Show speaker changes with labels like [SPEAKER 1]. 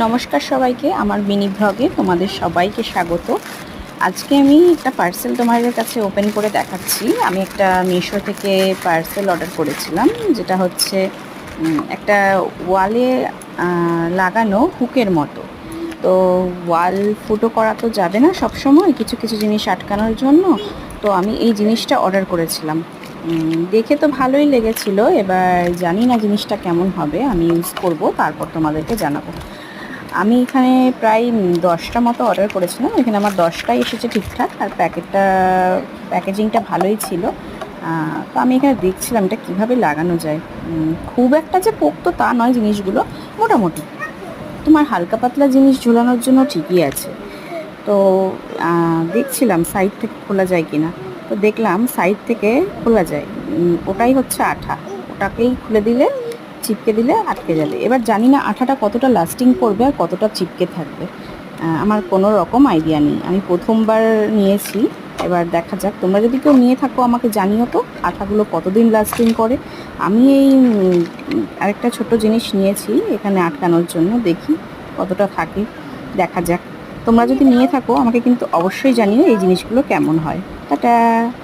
[SPEAKER 1] নমস্কার সবাইকে, আমার মিনি ব্লগে তোমাদের সবাইকে স্বাগত। আজকে আমি একটা পার্সেল তোমাদের কাছে ওপেন করে দেখাচ্ছি। আমি একটা মিশো থেকে পার্সেল অর্ডার করেছিলাম, যেটা হচ্ছে একটা ওয়ালে লাগানো হুকের মতো। তো ওয়াল ফুটো করা তো যাবে না সব সময়, কিছু কিছু জিনিস আটকানোর জন্য। তো আমি এই জিনিসটা অর্ডার করেছিলাম। দেখে তো ভালোই লেগেছিল, এবার জানি না জিনিসটা কেমন হবে। আমি ইউজ করব, তারপর তোমাদেরকে জানাবো। আমি এখানে প্রায় 10টা মতো অর্ডার করেছিলাম। এখানে আমার 10টাই এসেছে ঠিকঠাক, আর প্যাকেজিংটা ভালোই ছিল। তো আমি এখানে দেখছিলাম এটা কীভাবে লাগানো যায়। খুব একটা যে পোক্ত তা নয় জিনিসগুলো, মোটামুটি তোমার হালকা পাতলা জিনিস ঝোলানোর জন্য ঠিকই আছে। তো দেখছিলাম সাইড থেকে খোলা যায় কিনা। তো দেখলাম সাইড থেকে খোলা যায়। ওটাই হচ্ছে আঠা, ওটাকেই খুলে দিলে, চিপকে দিলে আটকে যাবে। এবার জানি না আঠাটা কতটা লাস্টিং করবে আর কতটা চিপকে থাকবে। আমার কোনো রকম আইডিয়া নেই, আমি প্রথমবার নিয়েছি। এবার দেখা যাক, তোমরা যদি কেউ নিয়ে থাকো আমাকে জানিও তো আঠাগুলো কতদিন লাস্টিং করে। আমি এই আরেকটা ছোট জিনিস নিয়েছি এখানে আটকানোর জন্য, দেখি কতটা থাকে, দেখা যাক। তোমরা যদি নিয়ে থাকো আমাকে কিন্তু অবশ্যই জানিও এই জিনিসগুলো কেমন হয়। টাটা।